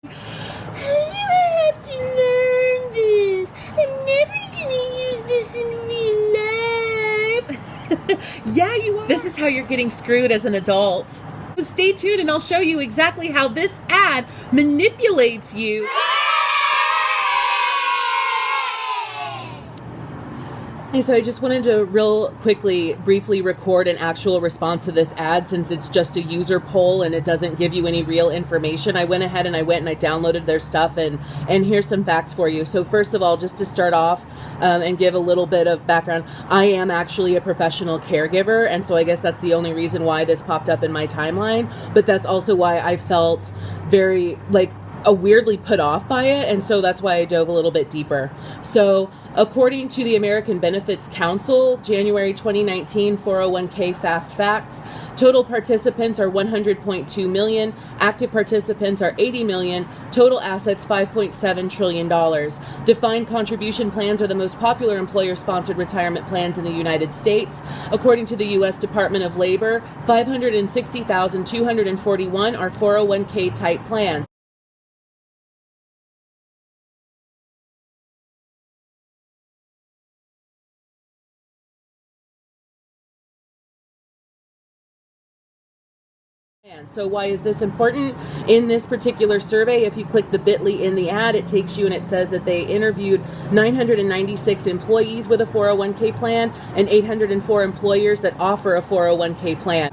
I have to learn this. I'm never going to use this in real life. Yeah, you are. This is how you're getting screwed as an adult. Stay tuned and I'll show you exactly how this ad manipulates you. And so I just wanted to real quickly, briefly record an actual response to this ad since it's just a user poll and it doesn't give you any real information. I went ahead and I downloaded their stuff and here's some facts for you. So first of all, just to start off and give a little bit of background, I am actually a professional caregiver, and so I guess that's the only reason why this popped up in my timeline, but that's also why I felt very weirdly put off by it, and so that's why I dove a little bit deeper. So according to the American Benefits Council, January 2019 401k Fast Facts, total participants are 100.2 million, active participants are 80 million, total assets $5.7 trillion. Defined contribution plans are the most popular employer-sponsored retirement plans in the United States. According to the U.S. Department of Labor, 560,241 are 401k type plans. So why is this important? In this particular survey, if you click the bit.ly in the ad, it takes you and it says that they interviewed 996 employees with a 401k plan and 804 employers that offer a 401k plan.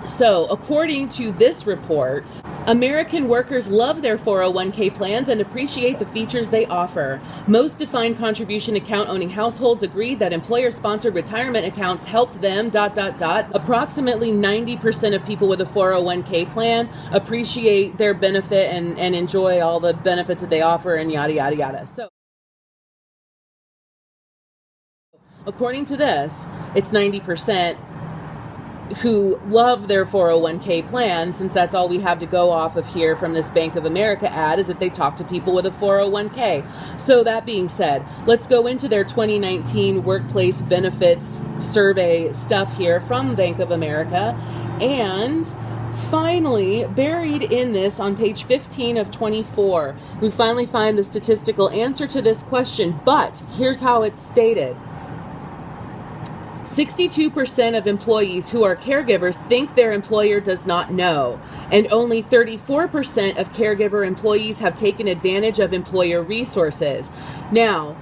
So, according to this report, American workers love their 401k plans and appreciate the features they offer. Most defined contribution account owning households agreed that employer-sponsored retirement accounts helped them, Approximately 90% of people with a 401k plan appreciate their benefit and enjoy all the benefits that they offer and yada, yada, yada. So, according to this, it's 90% who love their 401k plan, since that's all we have to go off of here from this Bank of America ad, is that they talk to people with a 401k. So that being said, let's go into their 2019 workplace benefits survey stuff here from Bank of America. And finally, buried in this on page 15 of 24, we finally find the statistical answer to this question, but here's how it's stated. 62% of employees who are caregivers think their employer does not know, and only 34% of caregiver employees have taken advantage of employer resources. Now,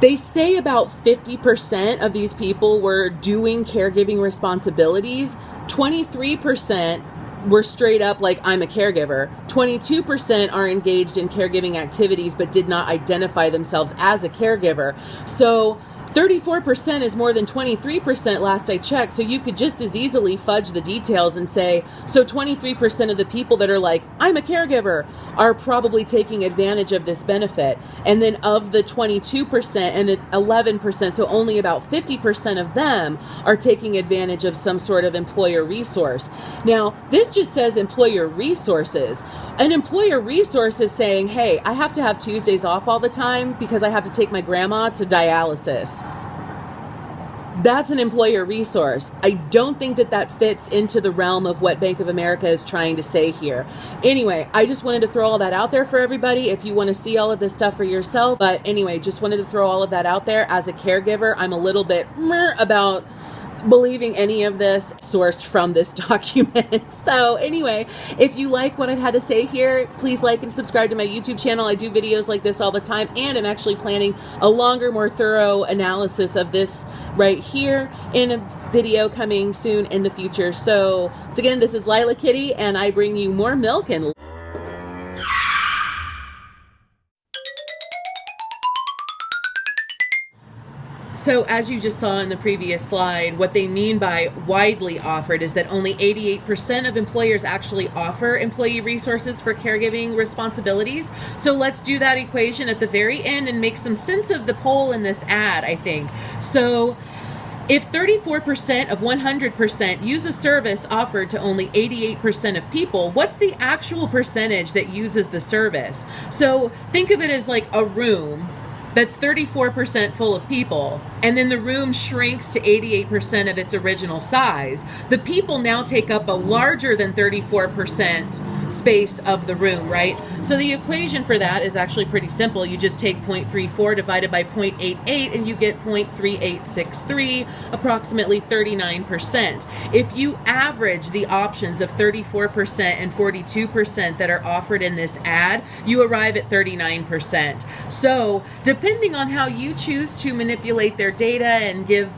they say about 50% of these people were doing caregiving responsibilities. 23% were straight up like, I'm a caregiver. 22% are engaged in caregiving activities but did not identify themselves as a caregiver. So 34% is more than 23% last I checked, so you could just as easily fudge the details and say, so 23% of the people that are like, I'm a caregiver, are probably taking advantage of this benefit. And then of the 22% and the 11%, so only about 50% of them are taking advantage of some sort of employer resource. Now, this just says employer resources. An employer resource is saying, hey, I have to have Tuesdays off all the time because I have to take my grandma to dialysis. That's an employer resource. I don't think that fits into the realm of what Bank of America is trying to say here. Anyway, I just wanted to throw all that out there for everybody if you want to see all of this stuff for yourself. But anyway, just wanted to throw all of that out there. As a caregiver, I'm a little bit about believing any of this sourced from this document. So anyway, if you like what I've had to say here, please like and subscribe to my YouTube channel. I do videos like this all the time, and I'm actually planning a longer, more thorough analysis of this right here in a video coming soon in the future. So again, this is Lila Kitty, and I bring you more milk and So as you just saw in the previous slide, what they mean by widely offered is that only 88% of employers actually offer employee resources for caregiving responsibilities. So let's do that equation at the very end and make some sense of the poll in this ad, I think. So if 34% of 100% use a service offered to only 88% of people, what's the actual percentage that uses the service? So think of it as like a room that's 34% full of people, and then the room shrinks to 88% of its original size. The people now take up a larger than 34% space of the room, right? So the equation for that is actually pretty simple. You just take 0.34 divided by 0.88 and you get 0.3863, approximately 39%. If you average the options of 34% and 42% that are offered in this ad, you arrive at 39%. So depending on how you choose to manipulate their data and give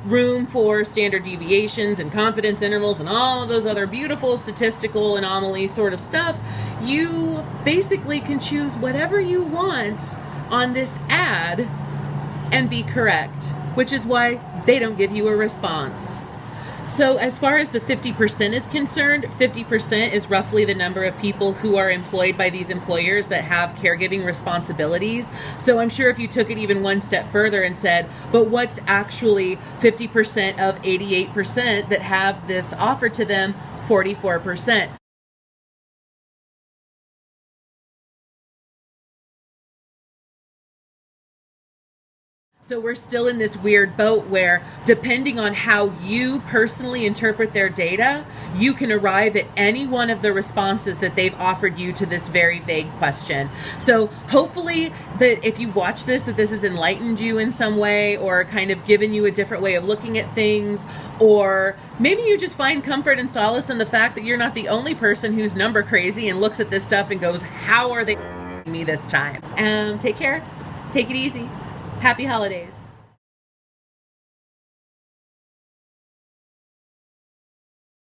room for standard deviations and confidence intervals and all of those other beautiful statistical anomaly sort of stuff, you basically can choose whatever you want on this ad and be correct, which is why they don't give you a response. So as far as the 50% is concerned, 50% is roughly the number of people who are employed by these employers that have caregiving responsibilities. So I'm sure if you took it even one step further and said, but what's actually 50% of 88% that have this offered to them? 44%. So we're still in this weird boat where, depending on how you personally interpret their data, you can arrive at any one of the responses that they've offered you to this very vague question. So hopefully that if you watch this, that this has enlightened you in some way or kind of given you a different way of looking at things, or maybe you just find comfort and solace in the fact that you're not the only person who's number crazy and looks at this stuff and goes, how are they me this time? Take care. Take it easy. Happy holidays.